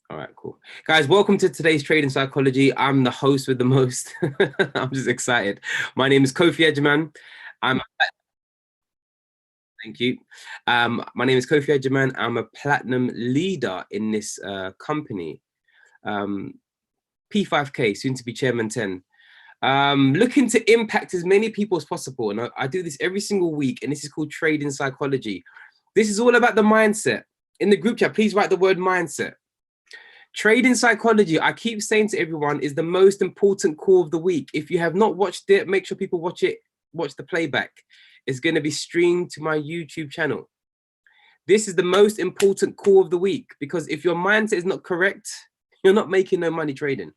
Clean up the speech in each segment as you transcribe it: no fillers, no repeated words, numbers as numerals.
All right, cool. Guys, welcome to today's Trading Psychology. I'm the host with the most. I'm just excited. My name is Kofi Ejiman. Thank you. My name is Kofi Ejiman. I'm a platinum leader in this company. P5K, soon to be Chairman 10. Looking to impact as many people as possible. And I do this every single week, and this is called Trading Psychology. This is all about the mindset. In the group chat, please write the word mindset. Trading Psychology, I keep saying to everyone, is the most important call of the week. If you have not watched it, make sure people watch it, watch the playback. It's going to be streamed to my YouTube channel. This is the most important call of the week, because if your mindset is not correct, you're not making no money trading.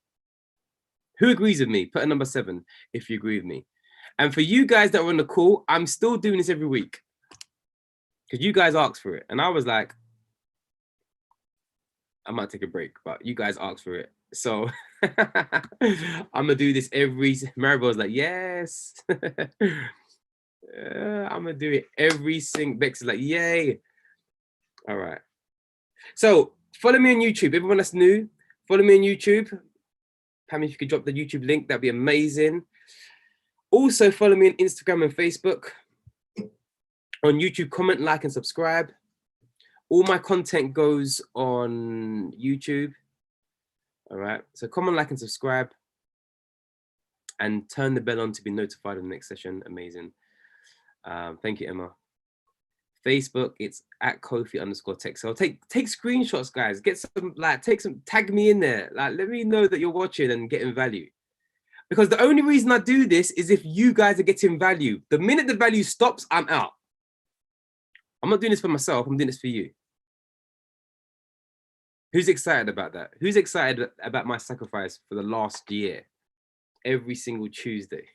Who agrees with me? Put a number 7 if you agree with me. And for you guys that are on the call, I'm still doing this every week because you guys asked for it. And I was like, I might take a break, but you guys asked for it. So I'm gonna do this every. Maribel's like, yes. I'm gonna do it every single. Bex is like, yay. All right. So follow me on YouTube. Everyone that's new, follow me on YouTube. Pam, if you could drop the YouTube link, that'd be amazing. Also follow me on Instagram and Facebook. On YouTube, comment, like, and subscribe. All my content goes on YouTube. All right. So comment, like, and subscribe. And turn the bell on to be notified of the next session. Amazing. Thank you, Emma. Facebook, it's at Kofi_tech. So take screenshots, guys. Get some, like, tag me in there. Like, let me know that you're watching and getting value. Because the only reason I do this is if you guys are getting value. The minute the value stops, I'm out. I'm not doing this for myself. I'm doing this for you. Who's excited about that? Who's excited about my sacrifice for the last year? Every single Tuesday.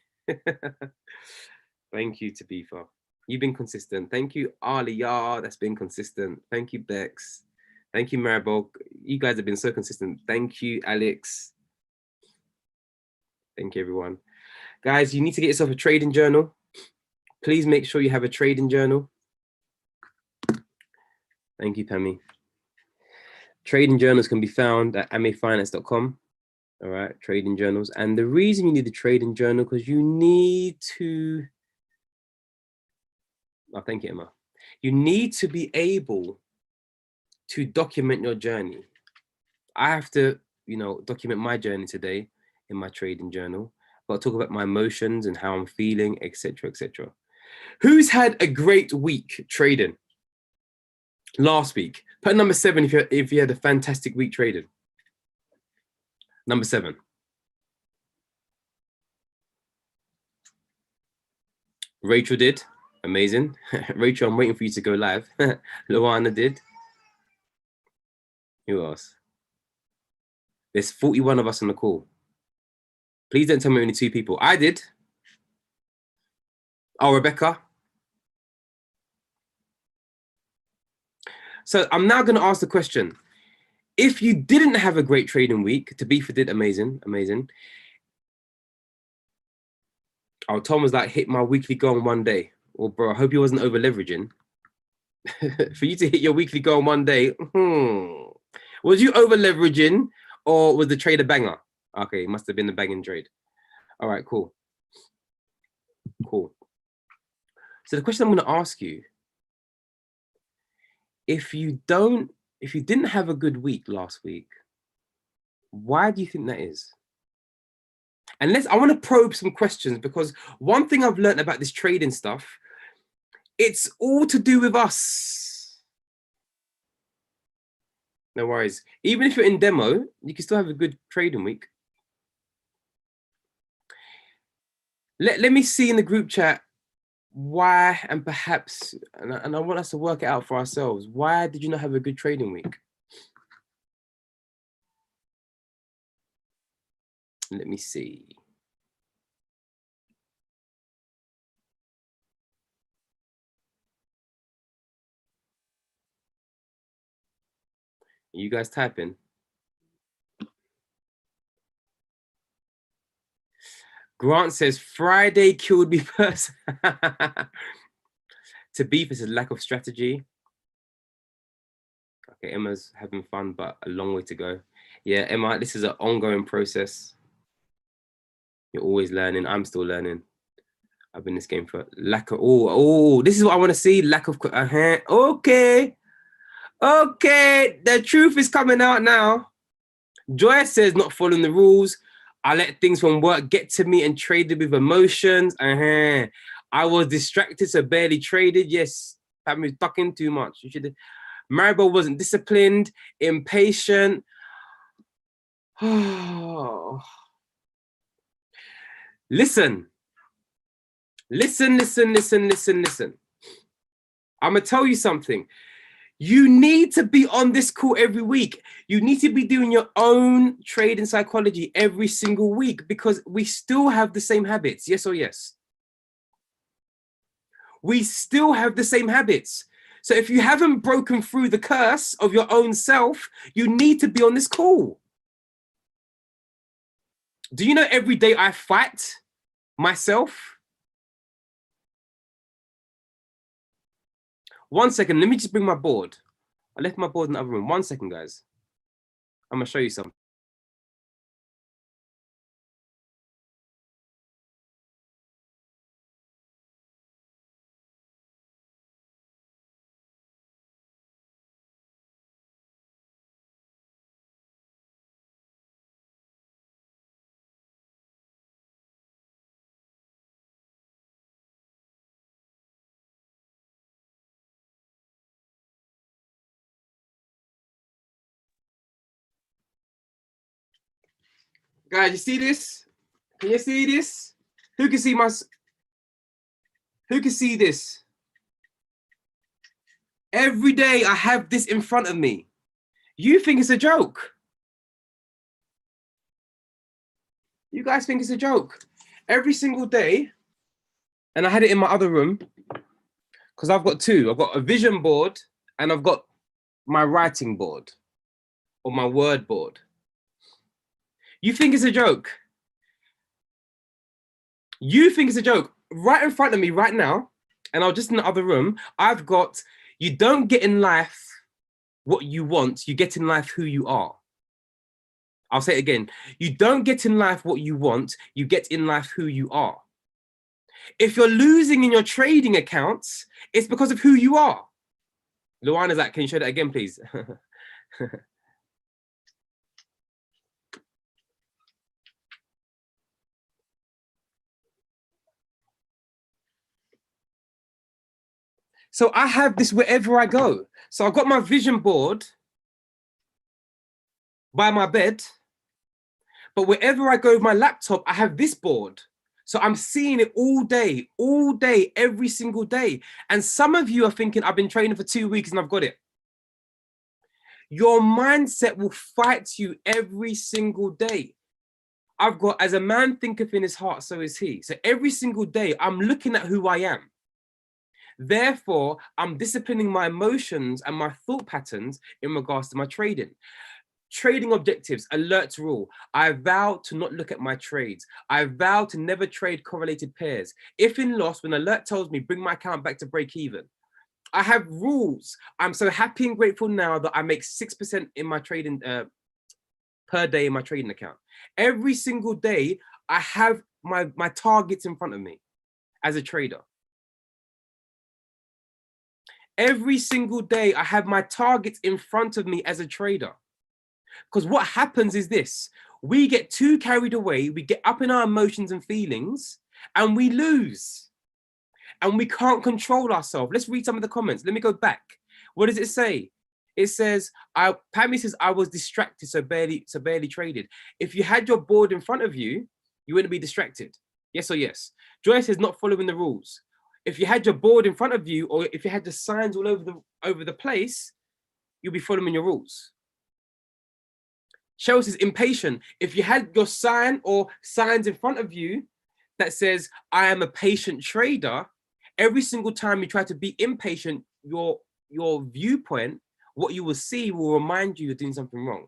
Thank you, Tabifa. You've been consistent. Thank you, Aliyah. That's been consistent. Thank you, Bex. Thank you, Maribel. You guys have been so consistent. Thank you, Alex. Thank you, everyone. Guys, you need to get yourself a trading journal. Please make sure you have a trading journal. Thank you, Pammy. Trading journals can be found at amefinance.com. All right, trading journals. And the reason you need the trading journal, because you need to, oh, thank you, Emma. You need to be able to document your journey. I have to, document my journey today in my trading journal. But I'll talk about my emotions and how I'm feeling, etc., etc. Who's had a great week trading? Last week. Put number 7 if you had a fantastic week trading. Number 7. Rachel did. Amazing. Rachel, I'm waiting for you to go live. Luana did. Who else? There's 41 of us on the call. Please don't tell me only 2 people. I did. Oh, Rebecca. So I'm now going to ask the question. If you didn't have a great trading week, Tabifa did amazing. Oh, Tom was like, hit my weekly goal in one day. Well, bro, I hope you wasn't over leveraging. For you to hit your weekly goal in one day, was you over leveraging or was the trade a banger? Okay, it must have been the banging trade. All right, cool. So the question I'm going to ask you, if you didn't have a good week last week, why do you think that is? And I want to probe some questions, because one thing I've learned about this trading stuff, it's all to do with us. No worries. Even if you're in demo, you can still have a good trading week. Let me see in the group chat why, and perhaps, and I want us to work it out for ourselves. Why did you not have a good trading week? Let me see. You guys typing? Grant says, Friday killed me first. To beef is a lack of strategy. Okay, Emma's having fun, but a long way to go. Yeah, Emma, this is an ongoing process. You're always learning. I'm still learning. I've been in this game for lack of, this is what I want to see. Lack of, okay. Okay, the truth is coming out now. Joy says not following the rules. I let things from work get to me and traded with emotions. I was distracted, so barely traded. Yes, that was talking too much. You should. Maribel wasn't disciplined, impatient. Listen. I'm gonna tell you something. You need to be on this call every week. You need to be doing your own trading psychology every single week, because we still have the same habits. Yes or yes? We still have the same habits. So if you haven't broken through the curse of your own self, you need to be on this call. Do you know every day I fight myself? 1 second, let me just bring my board. I left my board in the other room. 1 second, guys. I'm gonna show you something. Guys, you see this? Can you see this? Who can see this? Every day I have this in front of me. You think it's a joke? You guys think it's a joke? Every single day, and I had it in my other room, because I've got two. I've got a vision board and I've got my writing board or my word board. You think it's a joke? You think it's a joke? Right in front of me right now, and I was just in the other room, I've got, you don't get in life what you want, you get in life who you are. I'll say it again. You don't get in life what you want, you get in life who you are. If you're losing in your trading accounts, it's because of who you are. Luana's like, can you show that again, please? So I have this wherever I go. So I've got my vision board by my bed, but wherever I go with my laptop, I have this board. So I'm seeing it all day, every single day. And some of you are thinking, I've been training for 2 weeks and I've got it. Your mindset will fight you every single day. I've got, as a man thinketh in his heart, so is he. So every single day, I'm looking at who I am. Therefore, I'm disciplining my emotions and my thought patterns in regards to my trading. Trading objectives, alert rule. I vow to not look at my trades. I vow to never trade correlated pairs. If in loss, when alert tells me, bring my account back to break even. I have rules. I'm so happy and grateful now that I make 6% in my trading per day in my trading account. Every single day, I have my targets in front of me as a trader. Every single day, I have my targets in front of me as a trader. Because what happens is this, we get too carried away, we get up in our emotions and feelings, and we lose. And we can't control ourselves. Let's read some of the comments. Let me go back. What does it say? It says, Pammy says, I was distracted, so barely traded. If you had your board in front of you, you wouldn't be distracted. Yes or yes? Joy says, not following the rules. If you had your board in front of you, or if you had the signs all over the place, you'll be following your rules. Cheryl says, impatient. If you had your sign or signs in front of you that says, I am a patient trader, every single time you try to be impatient, your viewpoint, what you will see will remind you you're doing something wrong.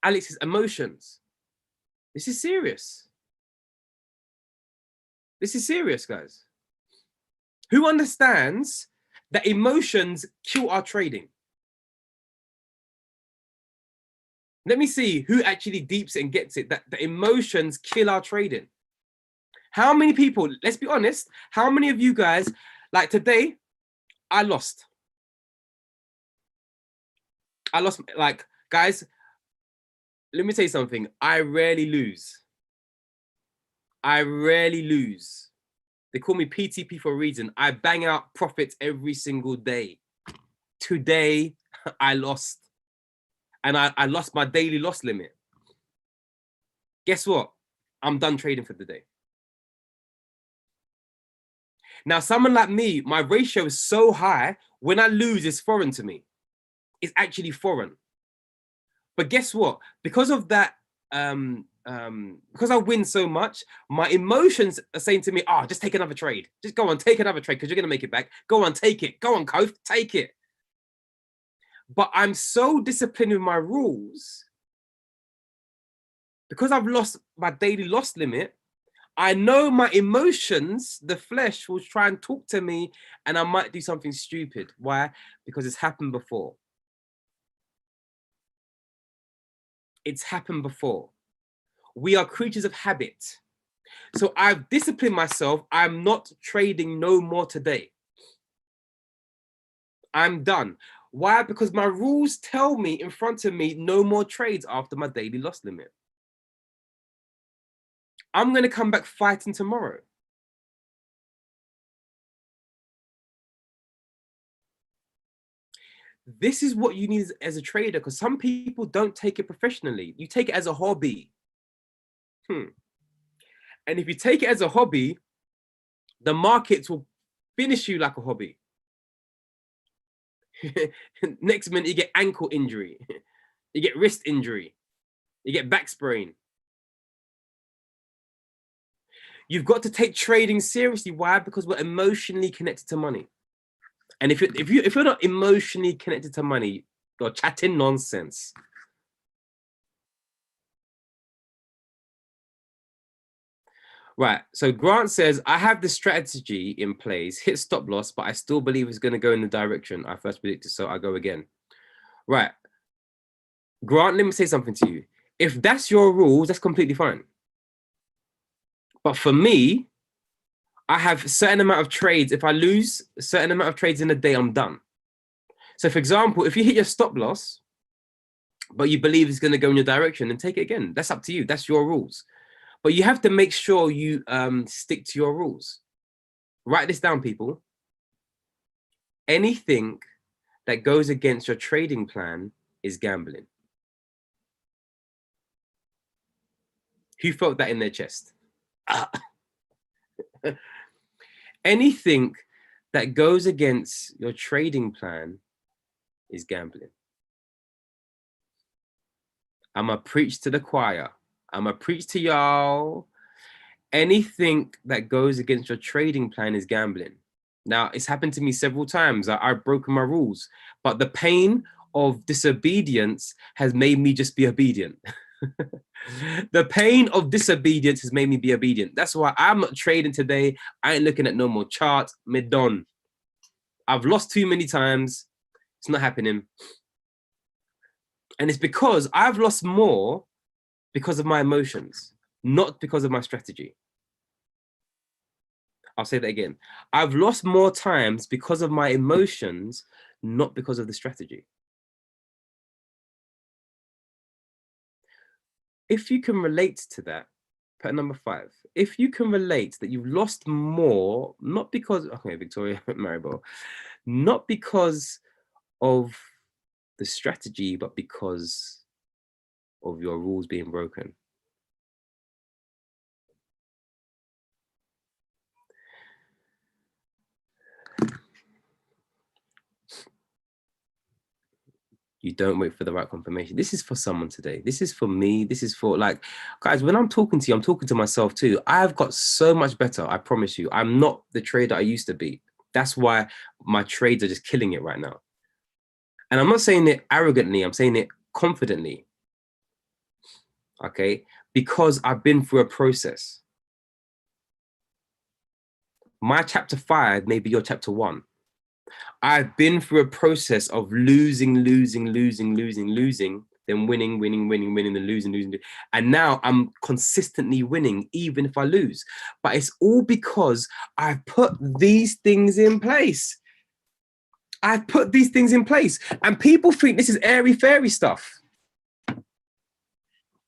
Alex says, emotions. This is serious. This is serious, guys. Who understands that emotions kill our trading. Let me see who actually deeps it and gets it, that the emotions kill our trading. How many people, let's be honest, how many of you guys, like today, I lost, like, guys, let me say something. I rarely lose. I rarely lose. They call me PTP for a reason. I bang out profits every single day. Today, I lost. And I lost my daily loss limit. Guess what? I'm done trading for the day. Now, someone like me, my ratio is so high, when I lose, it's foreign to me. It's actually foreign. But guess what? Because of that, because I win so much, my emotions are saying to me, oh, just take another trade. Just go on, take another trade because you're going to make it back. Go on, take it. Go on, Kof, take it. But I'm so disciplined with my rules because I've lost my daily loss limit. I know my emotions, the flesh will try and talk to me and I might do something stupid. Why? Because it's happened before. It's happened before. We are creatures of habit. So I've disciplined myself. I'm not trading no more today. I'm done. Why? Because my rules tell me in front of me, no more trades after my daily loss limit. I'm going to come back fighting tomorrow. This is what you need as a trader, because some people don't take it professionally. You take it as a hobby. And if you take it as a hobby, the markets will finish you like a hobby. Next minute, you get ankle injury. You get wrist injury. You get back sprain. You've got to take trading seriously. Why? Because we're emotionally connected to money. And if you're not emotionally connected to money, you're chatting nonsense. Right. So Grant says, I have this strategy in place, hit stop loss, but I still believe it's going to go in the direction I first predicted. So I go again. Right. Grant, let me say something to you. If that's your rules, that's completely fine. But for me, I have a certain amount of trades. If I lose a certain amount of trades in a day, I'm done. So for example, if you hit your stop loss, but you believe it's going to go in your direction, then take it again. That's up to you. That's your rules. But you have to make sure you stick to your rules. Write this down, people. Anything that goes against your trading plan is gambling. Who felt that in their chest? Anything that goes against your trading plan is gambling. I'm going to preach to the choir. I'm going to preach to y'all. Anything that goes against your trading plan is gambling. Now, it's happened to me several times. I've broken my rules, but the pain of disobedience has made me just be obedient. The pain of disobedience has made me be obedient. That's why I'm not trading today. I ain't looking at no more charts. Me done. I've lost too many times. It's not happening. And it's because I've lost more because of my emotions, not because of my strategy. I'll say that again. I've lost more times because of my emotions, not because of the strategy. If you can relate to that, put number 5. If you can relate that you've lost more, not because, okay, Victoria Maribel, not because of the strategy, but because of your rules being broken. You don't wait for the right confirmation. This is for someone today. This is for me. This is for, like, guys, when I'm talking to you, I'm talking to myself too. I've got so much better. I promise you. I'm not the trader I used to be. That's why my trades are just killing it right now. And I'm not saying it arrogantly. I'm saying it confidently. Okay? Because I've been through a process. My chapter 5 may be your chapter 1. I've been through a process of losing, then winning, then losing. And now I'm consistently winning, even if I lose. But it's all because I've put these things in place. I've put these things in place. And people think this is airy fairy stuff.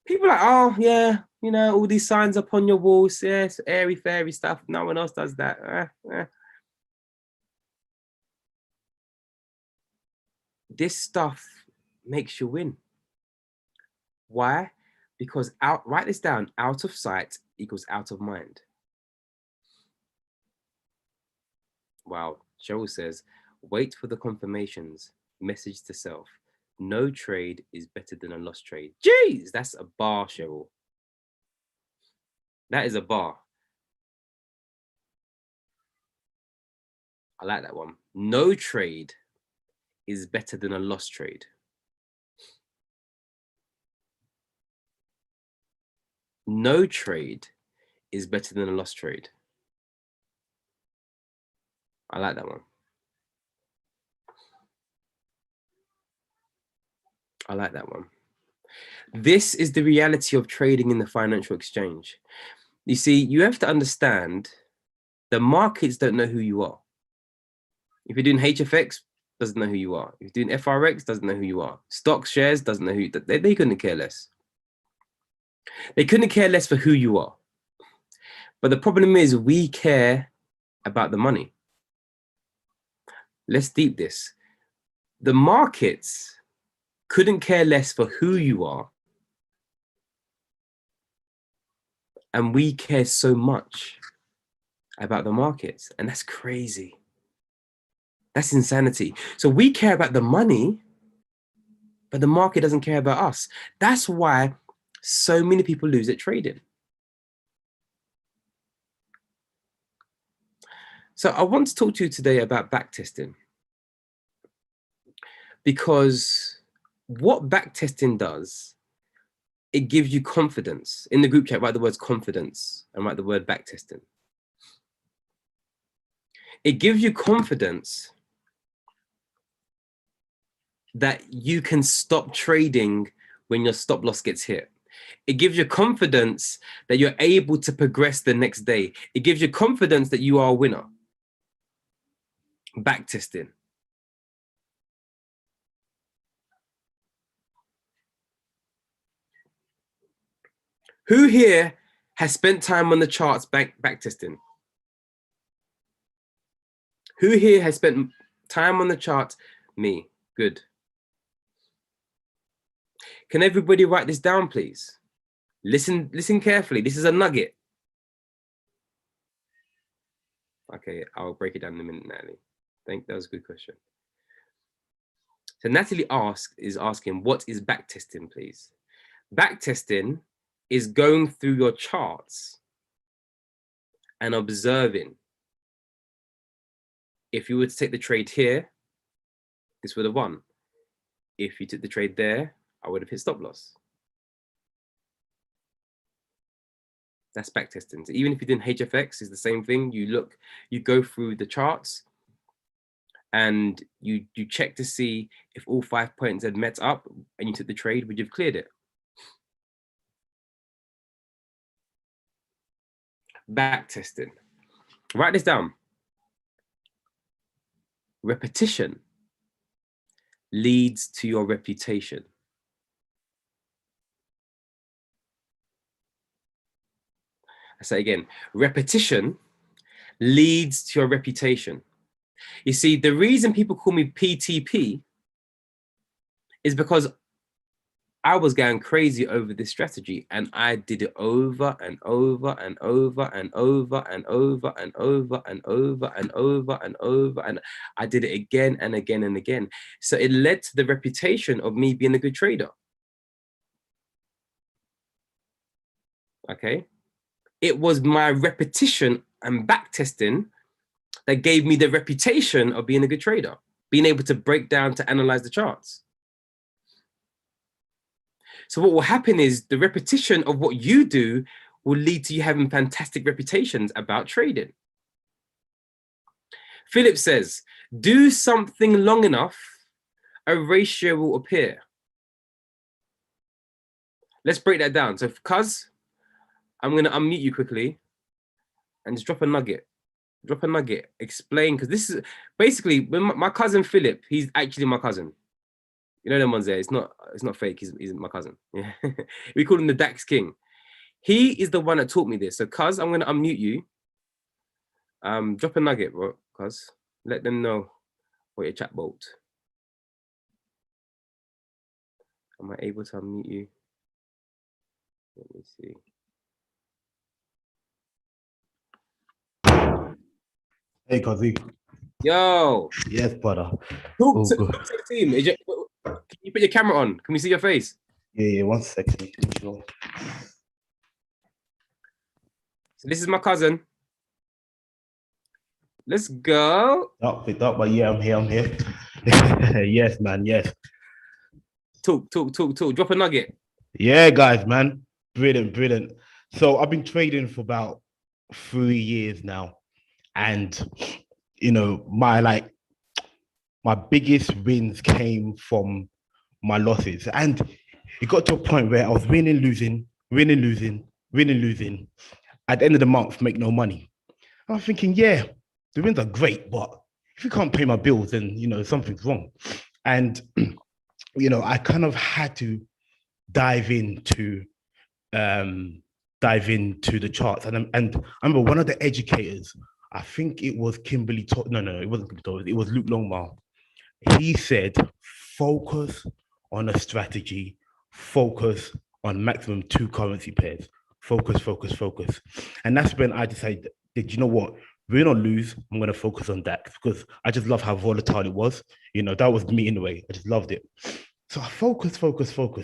People are like, oh, yeah, you know, all these signs up on your walls. Yes, airy fairy stuff. No one else does that. This stuff makes you win. Why? Because write this down, out of sight equals out of mind. Wow. Cheryl says, wait for the confirmations, message to self. No trade is better than a lost trade. Jeez, that's a bar, Cheryl. That is a bar. I like that one. No trade is better than a lost trade. No trade is better than a lost trade. I like that one. I like that one. This is the reality of trading in the financial exchange. You see, you have to understand the markets don't know who you are. If you're doing HFX, doesn't know who you are. If you're doing FRX, doesn't know who you are. Stocks, shares, doesn't know who they couldn't care less. They couldn't care less for who you are. But the problem is we care about the money. Let's deep this. The markets couldn't care less for who you are. And we care so much about the markets. And that's crazy. That's insanity. So we care about the money, but the market doesn't care about us. That's why so many people lose at trading. So I want to talk to you today about backtesting. Because what backtesting does, it gives you confidence. In the group chat, write the words confidence and write the word backtesting. It gives you confidence that you can stop trading when your stop loss gets hit. It gives you confidence that you're able to progress the next day. It gives you confidence that you are a winner. Backtesting. Who here has spent time on the charts backtesting? Who here has spent time on the chart? Me. Good. Can everybody write this down, please? Listen carefully. This is a nugget. Okay, I'll break it down in a minute, Natalie. That was a good question. So Natalie is asking, what is backtesting, please? Backtesting is going through your charts and observing. If you were to take the trade here, this would have won. If you took the trade there, I would have hit stop loss. That's backtesting. So even if you're doing HFX, it's the same thing. You go through the charts and you check to see if all 5 points had met up and you took the trade, would you have cleared it? Backtesting. Write this down. Repetition leads to your reputation. I say again, repetition leads to your reputation. You see, the reason people call me PTP is because I was going crazy over this strategy and I did it over and over and over and over and over and over and over and over and over, and I did it again and again and again. So it led to the reputation of me being a good trader. Okay. It was my repetition and backtesting that gave me the reputation of being a good trader, being able to break down to analyze the charts. So what will happen is the repetition of what you do will lead to you having fantastic reputations about trading. Philip says, do something long enough, a ratio will appear. Let's break that down. So, cuz, I'm going to unmute you quickly and just drop a nugget. Drop a nugget. Explain, because this is basically when my cousin Philip, he's actually my cousin. You know them ones there. It's not fake. He's my cousin. Yeah. We call him the Dax King. He is the one that taught me this. So, cuz, I'm going to unmute you. Drop a nugget, bro, cuz. Let them know what your chat bolt. Am I able to unmute you? Let me see. Hey, Kazi. Yo. Yes, brother. Talk to the team. Can you put your camera on? Can we see your face? Yeah, 1 second. Sure. So this is my cousin. Let's go. Picked up, but yeah, I'm here. Yes, man, yes. Talk. Drop a nugget. Yeah, guys, man. Brilliant. So I've been trading for about 3 years now. And, you know, my biggest wins came from my losses. And it got to a point where I was winning, losing. At the end of the month, make no money. I was thinking, yeah, the wins are great, but if you can't pay my bills, then, you know, something's wrong. And, you know, I kind of had to dive into the charts. And I remember one of the educators, I think it was Kimberly, no, it wasn't Kimberly, it was Luke Longmire. He said, focus on a strategy, focus on maximum 2 currency pairs, focus. And that's when I decided that, you know what, win or lose, I'm going to focus on DAX because I just love how volatile it was. You know, that was me in a way. I just loved it. So I focus.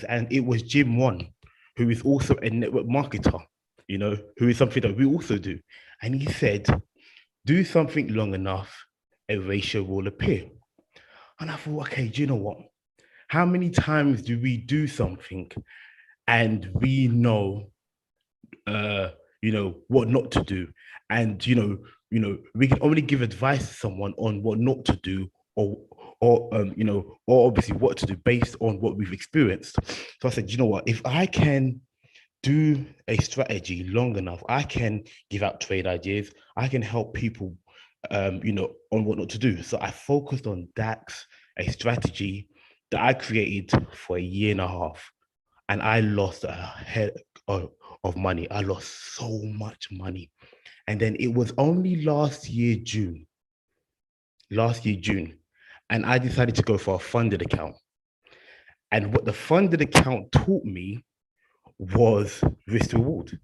And it was Jim One, who is also a network marketer, you know, who is something that we also do. And he said, do something long enough, a ratio will appear. And I thought, okay, do you know what? How many times do we do something and we know, you know, what not to do? And, you know, we can only give advice to someone on what not to do or you know, or obviously what to do based on what we've experienced. So I said, you know what, if I can do a strategy long enough, I can give out trade ideas, I can help people, you know, on what not to do. So I focused on DAX, a strategy that I created for 1.5 years, and I lost a head of money. I lost so much money. And then it was only last year, June, and I decided to go for a funded account. And what the funded account taught me was risk reward.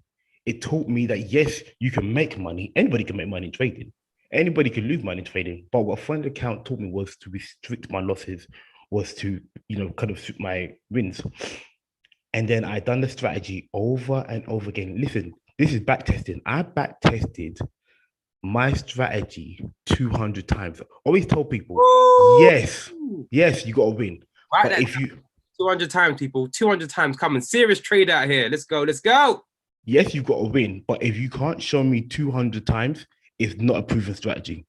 It taught me that, yes, you can make money. Anybody can make money in trading. Anybody can lose money in trading. But what funded account taught me was to restrict my losses, was to, you know, kind of suit my wins. And then I done the strategy over and over again. Listen, this is backtesting. I backtested my strategy 200 times. Always tell people, yes, you got to win. Right, but if you 200 times, people, 200 times coming. Serious trade out here. Let's go. Yes, you've got to win. But if you can't show me 200 times, it's not a proven strategy.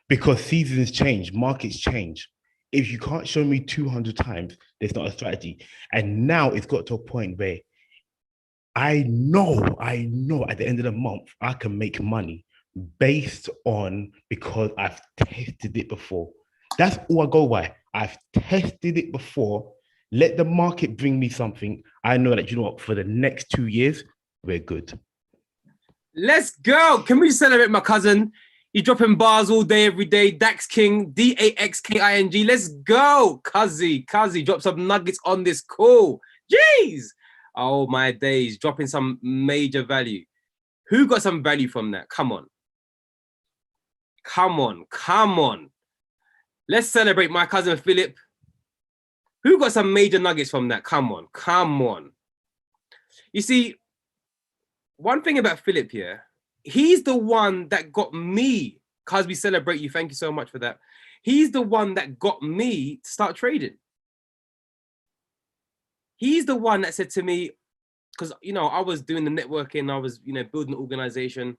Because seasons change, markets change. If you can't show me 200 times, there's not a strategy. And now it's got to a point where I know at the end of the month, I can make money based on, because I've tested it before. That's all I go by. I've tested it before. Let the market bring me something. I know that, you know what, for the next 2 years, we're good. Let's go. Can we celebrate my cousin? He's dropping bars all day, every day. Dax King, DAXKING. Let's go. Cuzzy, drop some nuggets on this call. Jeez. Oh, my days. Dropping some major value. Who got some value from that? Come on. Let's celebrate my cousin Philip. Who got some major nuggets from that? Come on. You see, one thing about Philip here, he's the one that got me, cuz we celebrate you. Thank you so much for that. He's the one that got me to start trading. He's the one that said to me, because, you know, I was doing the networking, I was, you know, building an organization,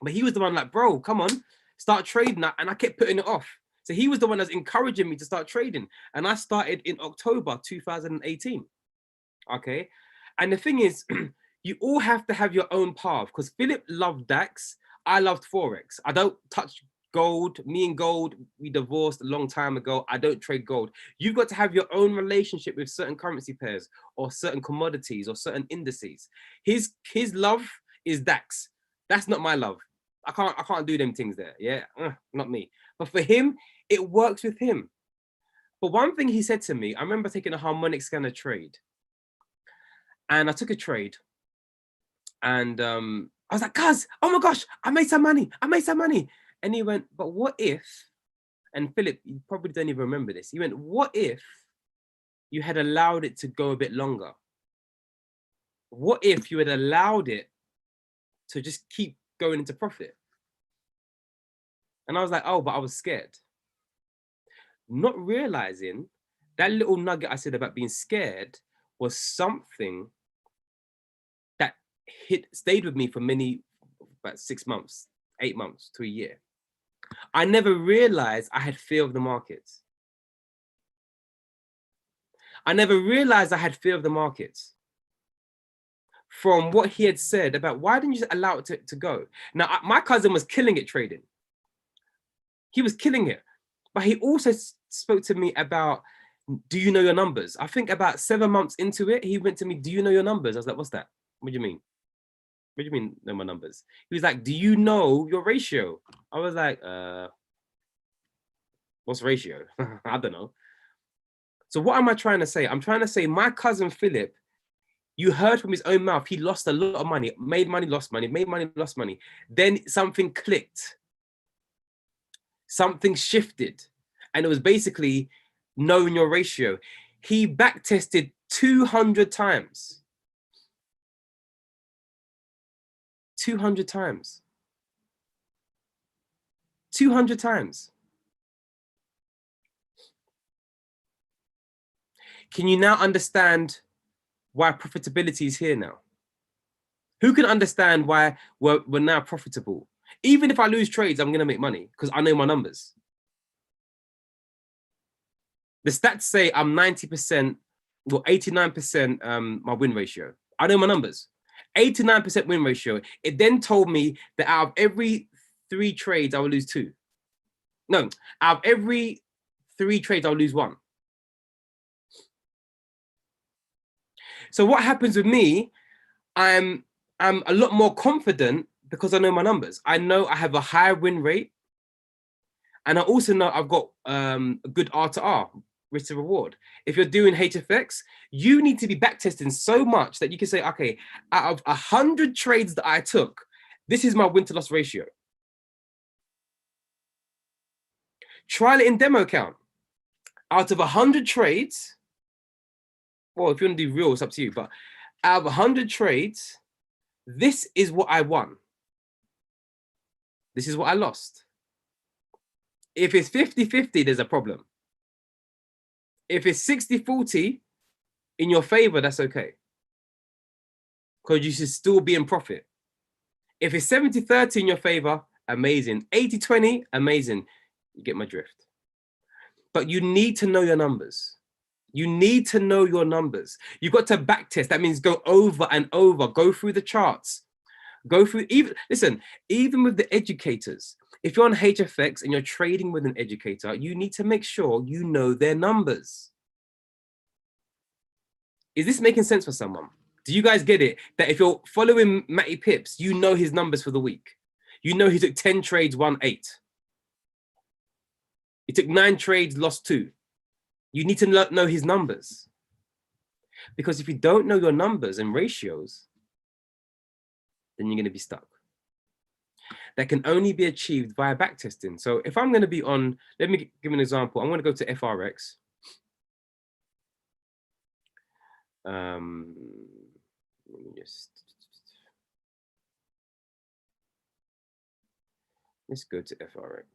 but he was the one like, bro, come on, start trading, and I kept putting it off. So he was the one that's encouraging me to start trading. And I started in October 2018. Okay. And the thing is, you all have to have your own path, because Philip loved DAX. I loved Forex. I don't touch gold. Me and gold, we divorced a long time ago. I don't trade gold. You've got to have your own relationship with certain currency pairs or certain commodities or certain indices. His love is DAX. That's not my love. I can't do them things there. Yeah, not me. But for him, it works with him. But one thing he said to me, I remember taking a harmonic scanner trade, and I took a trade, and I was like, "Cuz, oh my gosh, I made some money. I made some money." And he went, "But what if?" And Philip, you probably don't even remember this. He went, "What if you had allowed it to go a bit longer? What if you had allowed it to just keep going into profit?" And I was like, "Oh, but I was scared." Not realizing that little nugget I said about being scared was something that stayed with me for about 6 months, 8 months to a year. I never realized I had fear of the markets. I never realized I had fear of the markets from what he had said about why didn't you just allow it to go? Now, my cousin was killing it trading. He was killing it. But he also spoke to me about, do you know your numbers? I think about 7 months into it, he went to me, do you know your numbers? I was like, what's that? What do you mean? What do you mean, know my numbers? He was like, do you know your ratio? I was like, what's ratio? I don't know. So what am I trying to say? I'm trying to say my cousin Philip, you heard from his own mouth, he lost a lot of money, made money, lost money, made money, lost money. Then something clicked. Something shifted. And it was basically knowing your ratio. He back tested 200 times. 200 times. 200 times. Can you now understand why profitability is here now? Who can understand why we're now profitable? Even if I lose trades, I'm going to make money because I know my numbers. The stats say I'm 90%, well, 89% my win ratio. I know my numbers. 89% win ratio. It then told me that out of every 3 trades, I will lose 2. No, out of every 3 trades, I'll lose 1. So what happens with me, I'm a lot more confident because I know my numbers. I know I have a higher win rate. And I also know I've got a good R to R, risk to reward. If you're doing HFX, you need to be backtesting so much that you can say, okay, out of 100 trades that I took, this is my win to loss ratio. Trial it in demo account. Out of 100 trades, well, if you want to do real, it's up to you, but out of 100 trades, this is what I won. This is what I lost. If it's 50-50, there's a problem. If it's 60-40 in your favor, that's okay. Because you should still be in profit. If it's 70-30 in your favor, amazing. 80-20, amazing. You get my drift. But you need to know your numbers. You need to know your numbers. You've got to backtest. That means go over and over, go through the charts, go through, even with the educators. If you're on HFX and you're trading with an educator, you need to make sure you know their numbers. Is this making sense for someone? Do you guys get it? That if you're following Matty Pips, you know his numbers for the week. You know he took 10 trades, won 8. He took 9 trades, lost 2. You need to know his numbers. Because if you don't know your numbers and ratios, then you're going to be stuck. That can only be achieved via backtesting. So if I'm going to be on, let me give an example. I'm going to go to FRX. Let me just, let's go to FRX.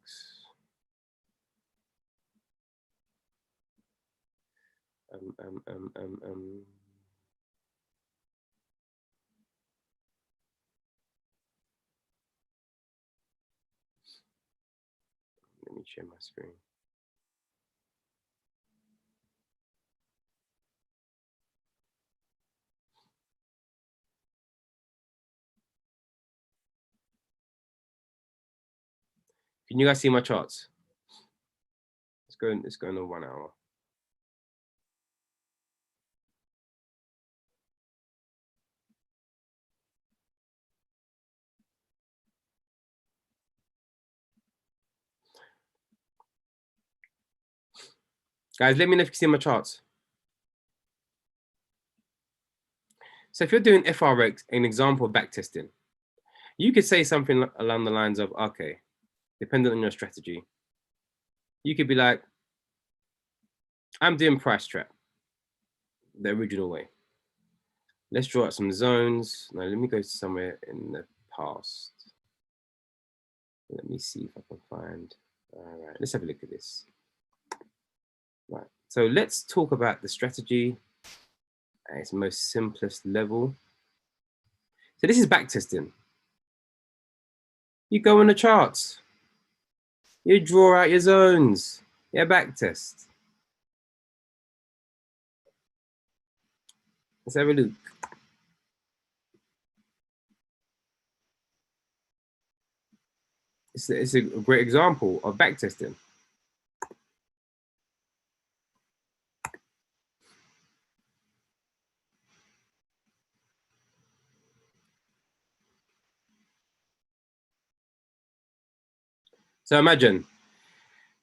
Let me share my screen. Can you guys see my charts? It's going on 1 hour. Guys, let me know if you can see my charts. So if you're doing FRX, an example of backtesting, you could say something along the lines of, okay, depending on your strategy, you could be like, I'm doing price trap, the original way. Let's draw out some zones. Now let me go somewhere in the past. Let me see if I can find, all right, let's have a look at this. Right, so let's talk about the strategy at its most simplest level. So this is backtesting. You go on the charts, you draw out your zones, yeah, backtest. Let's have a look. It's a great example of backtesting. So imagine,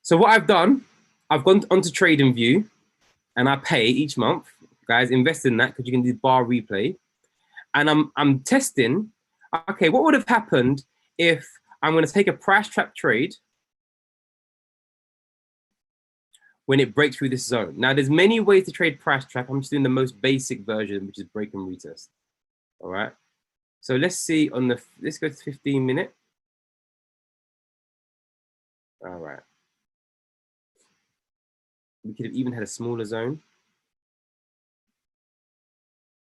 so what I've done, I've gone onto TradingView and I pay each month, guys, invest in that because you can do bar replay. And I'm testing, okay, what would have happened if I'm going to take a price trap trade when it breaks through this zone? Now, there's many ways to trade price trap. I'm just doing the most basic version, which is break and retest. All right. So let's see on the, let's go to 15-minute. All right. We could have even had a smaller zone.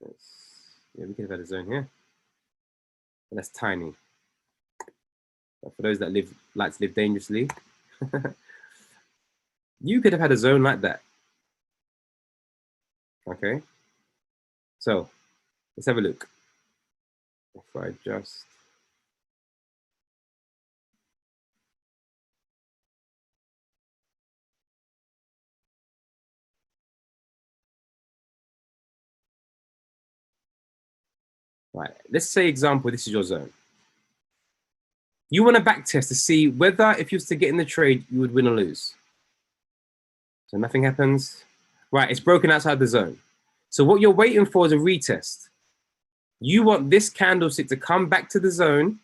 Yeah, we could have had a zone here. But that's tiny. But for those that like to live dangerously, you could have had a zone like that. Okay. So let's have a look. If I just, right, let's say example, this is your zone. You want to back test to see whether if you was to get in the trade, you would win or lose. So nothing happens. Right, it's broken outside the zone. So what you're waiting for is a retest. You want this candlestick to come back to the zone,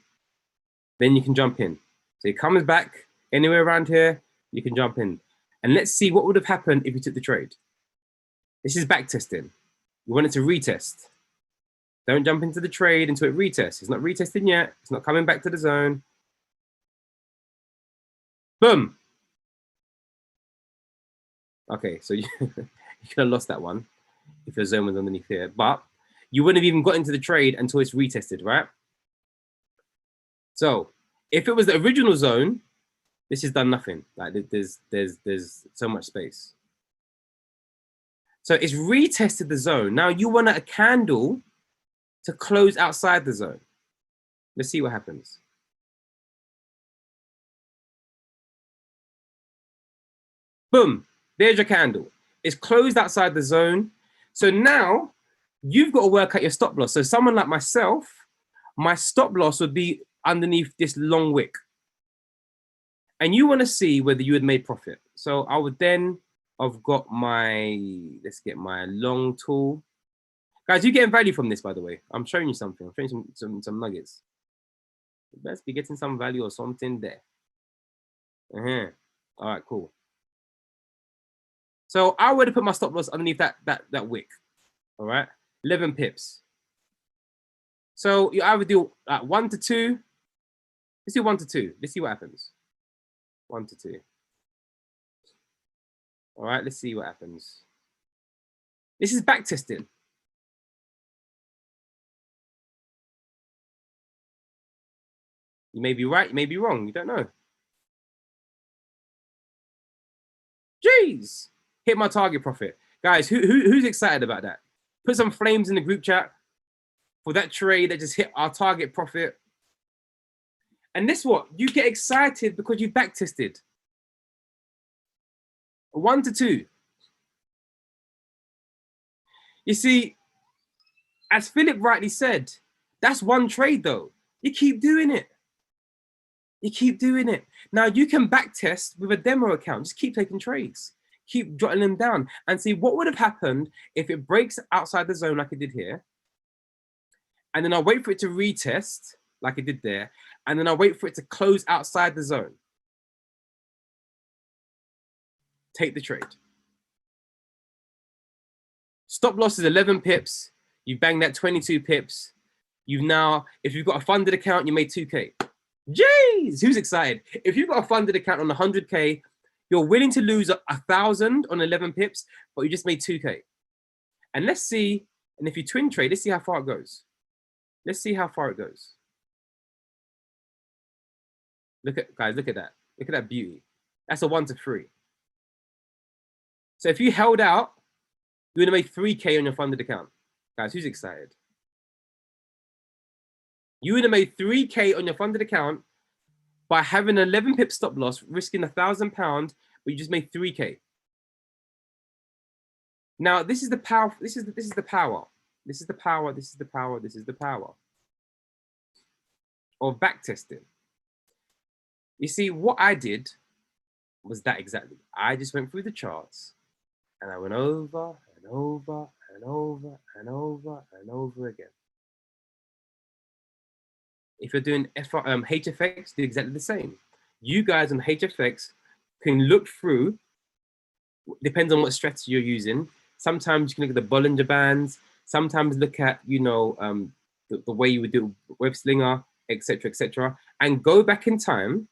then you can jump in. So it comes back anywhere around here, you can jump in. And let's see what would have happened if you took the trade. This is back testing. You want it to retest. Don't jump into the trade until it retests. It's not retesting yet. It's not coming back to the zone. Boom. Okay, so you could have lost that one if your zone was underneath here, but you wouldn't have even got into the trade until it's retested, right? So if it was the original zone, this has done nothing. Like there's so much space. So it's retested the zone. Now you want a candle to close outside the zone. Let's see what happens. Boom, there's your candle. It's closed outside the zone. So now you've got to work out your stop loss. So someone like myself, my stop loss would be underneath this long wick. And you want to see whether you had made profit. So I would then have got my, let's get my long tool. Guys, you're getting value from this, by the way. I'm showing you something. I'm showing you some nuggets. You best be getting some value or something there. All right, cool. So I would have put my stop loss underneath that wick. All right, 11 pips. So you either do 1 to 2. Let's do 1 to 2. Let's see what happens. 1 to 2. All right, let's see what happens. This is back testing. You may be right, you may be wrong. You don't know. Jeez, hit my target profit. Guys, who's excited about that? Put some flames in the group chat for that trade that just hit our target profit. And this what? You get excited because you backtested. 1 to 2. You see, as Philip rightly said, that's one trade though. You keep doing it. You keep doing it. Now you can backtest with a demo account. Just keep taking trades. Keep jotting them down and see what would have happened if it breaks outside the zone like it did here. And then I'll wait for it to retest like it did there. And then I'll wait for it to close outside the zone. Take the trade. Stop loss is 11 pips. You bang that 22 pips. You've now, if you've got a funded account, you made 2K. Jeez, who's excited? If you've got a funded account on 100K, you're willing to lose 1,000 on 11 pips, but you just made 2K. And let's see, and if you twin trade, let's see how far it goes. Let's see how far it goes. Look at, guys, look at that. Look at that beauty. That's a 1 to 3. So if you held out, you would have made 3K on your funded account. Guys, who's excited? You would have made 3K on your funded account by having an 11 pip stop loss, risking £1,000, but you just made 3K. Now, this is the power. This is the power. This is the power. This is the power. This is the power of backtesting. You see, what I did was that exactly. I just went through the charts and I went over and over and over and over and over again. If you're doing HFX, do exactly the same. You guys on HFX can look through, depends on what strategy you're using. Sometimes you can look at the Bollinger Bands, sometimes look at, you know, the way you would do Web Slinger, etc., and go back in time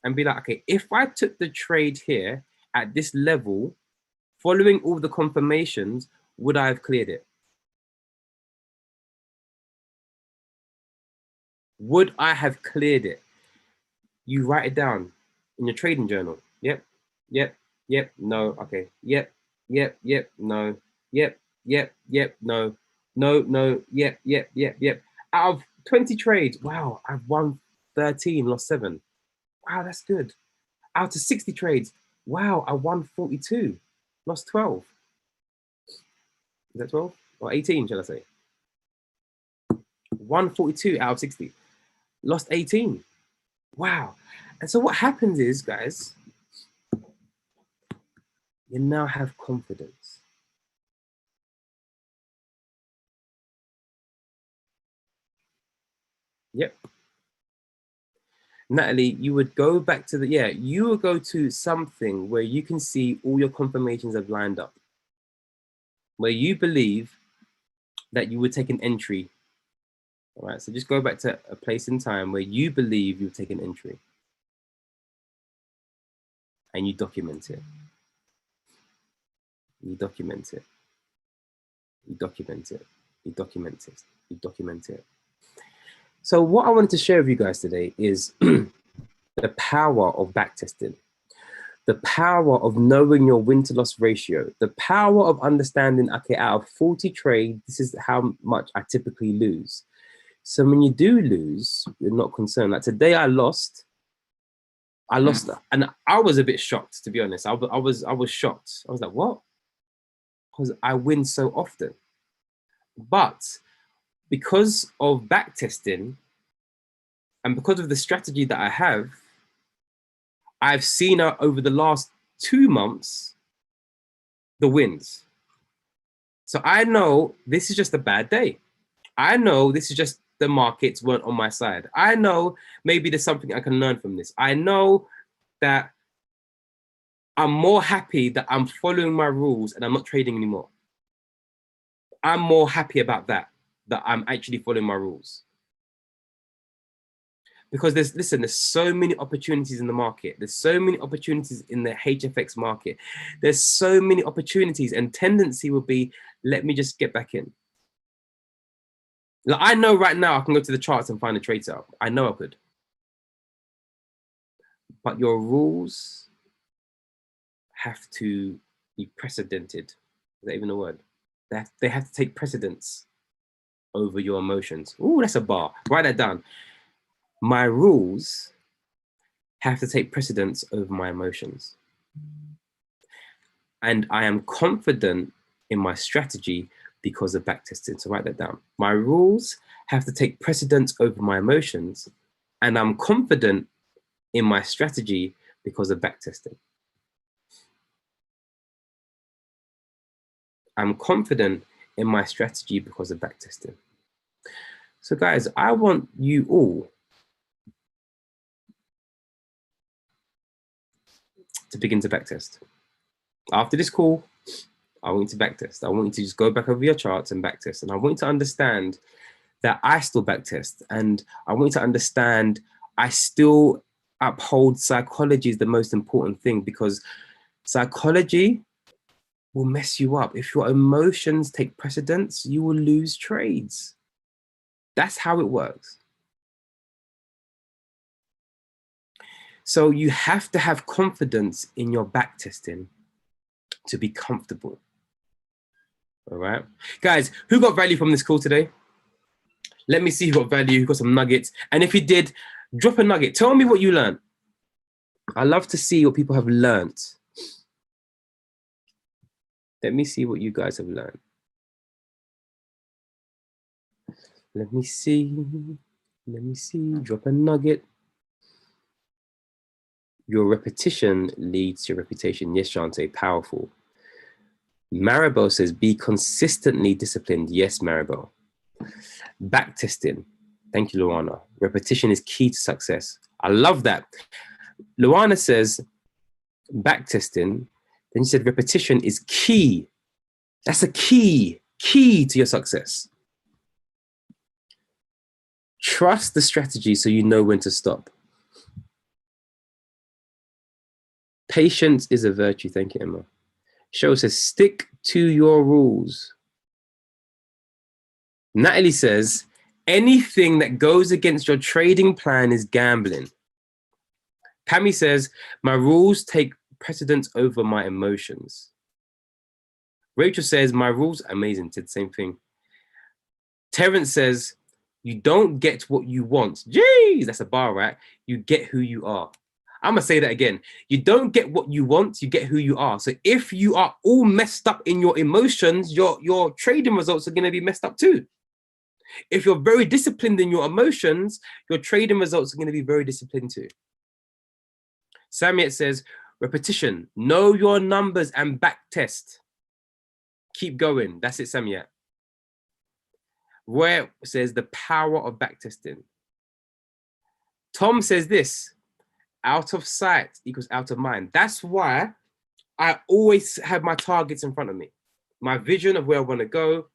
and be like, okay, if I took the trade here at this level, following all the confirmations, would I have cleared it? Would I have cleared it? You write it down in your trading journal. Yep, yep, yep, no, okay, yep, yep, yep, no, yep, yep, yep, no, no, no, yep, yep, yep, yep. Out of 20 trades, wow, I've won 13, lost 7. Wow, that's good. Out of 60 trades, wow, I won 42, lost 12. Is that 12? Or 18, shall I say? 142 out of 60. Lost 18. Wow. And so what happens is, guys, you now have confidence. Yep. Natalie, you would go back to the, you would go to something where you can see all your confirmations have lined up, where you believe that you would take an entry. All right, so just go back to a place in time where you believe you would take an entry and you document it. You document it. You document it. You document it. You document it. So what I wanted to share with you guys today is the power of backtesting, the power of knowing your win to loss ratio, the power of understanding, okay, out of 40 trades, this is how much I typically lose. So when you do lose, you're not concerned. Like today I lost, and I was a bit shocked, to be honest. I was shocked. I was like, what? Because I win so often. But because of backtesting and because of the strategy that I have, I've seen over the last 2 months, the wins. So I know this is just a bad day. I know this is just the markets weren't on my side. I know maybe there's something I can learn from this. I know that I'm more happy that I'm following my rules and I'm not trading anymore. I'm more happy about that I'm actually following my rules. Because there's so many opportunities in the market. There's so many opportunities in the HFX market. There's so many opportunities, and tendency will be, let me just get back in. Like, I know right now I can go to the charts and find a trade sale. I know I could. But your rules have to be precedented. Is that even a word? They have to take precedence over your emotions. Oh, that's a bar. Write that down. My rules have to take precedence over my emotions. And I am confident in my strategy because of backtesting. So write that down. My rules have to take precedence over my emotions, and I'm confident in my strategy because of backtesting. I'm confident in my strategy because of backtesting. So guys, I want you all to begin to backtest. After this call, I want you to backtest. I want you to just go back over your charts and backtest. And I want you to understand that I still backtest. And I want you to understand I still uphold psychology is the most important thing, because psychology will mess you up. If your emotions take precedence, you will lose trades. That's how it works. So you have to have confidence in your backtesting to be comfortable. All right, guys, who got value from this call today? Let me see who got value, who got some nuggets. And if you did, drop a nugget. Tell me what you learned. I love to see what people have learned. Let me see what you guys have learned. Let me see. Let me see. Drop a nugget. Your repetition leads to reputation. Yes, Shante, powerful. Maribel says, be consistently disciplined. Yes, Maribel. Backtesting. Thank you, Luana. Repetition is key to success. I love that. Luana says, backtesting. Then she said, repetition is key. That's a key to your success. Trust the strategy so you know when to stop. Patience is a virtue. Thank you, Emma. Show says, stick to your rules. Natalie says, anything that goes against your trading plan is gambling. Pammy says, my rules take precedence over my emotions. Rachel says, my rules, amazing, did the same thing. Terrence says, you don't get what you want. Jeez, that's a bar, right? You get who you are. I'm gonna say that again. You don't get what you want, you get who you are. So if you are all messed up in your emotions, your trading results are gonna be messed up too. If you're very disciplined in your emotions, your trading results are gonna be very disciplined too. Samiet says, repetition, know your numbers and back test. Keep going. That's it, Samiet. Roy says the power of backtesting. Tom says this, out of sight equals out of mind. That's why I always have my targets in front of me. My vision of where I want to go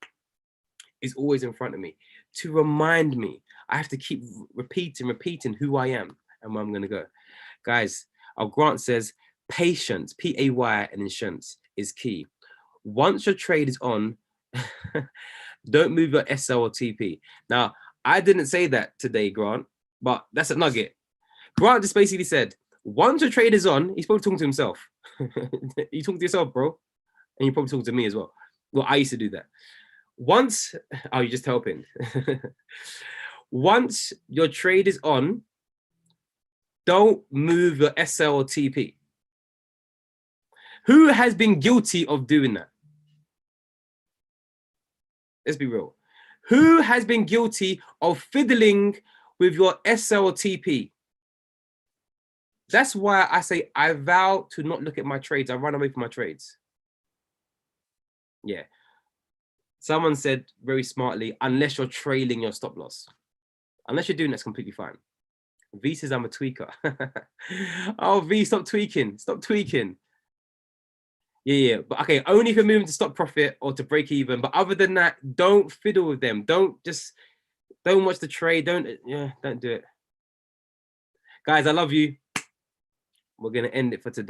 is always in front of me to remind me. I have to keep repeating who I am and where I'm going to go. Guys, our Grant says patience, P-A-Y, and insurance is key. Once your trade is on, don't move your SL or TP. Now, I didn't say that today, Grant, but that's a nugget. Grant just basically said, once your trade is on, he's probably talking to himself. You talking to yourself, bro. And you're probably talking to me as well. Well, I used to do that. Once, oh, you're just helping. Once your trade is on, don't move your SL or TP. Who has been guilty of doing that? Let's be real. Who has been guilty of fiddling with your SL or TP? That's why I say I vow to not look at my trades. I run away from my trades. Yeah. Someone said very smartly, unless you're trailing your stop loss. Unless you're doing that's completely fine. V says I'm a tweaker. Oh, V, stop tweaking. Stop tweaking. Yeah. But okay, only if you're moving to stop profit or to break even. But other than that, don't fiddle with them. Don't watch the trade. Don't do it. Guys, I love you. We're going to end it for today.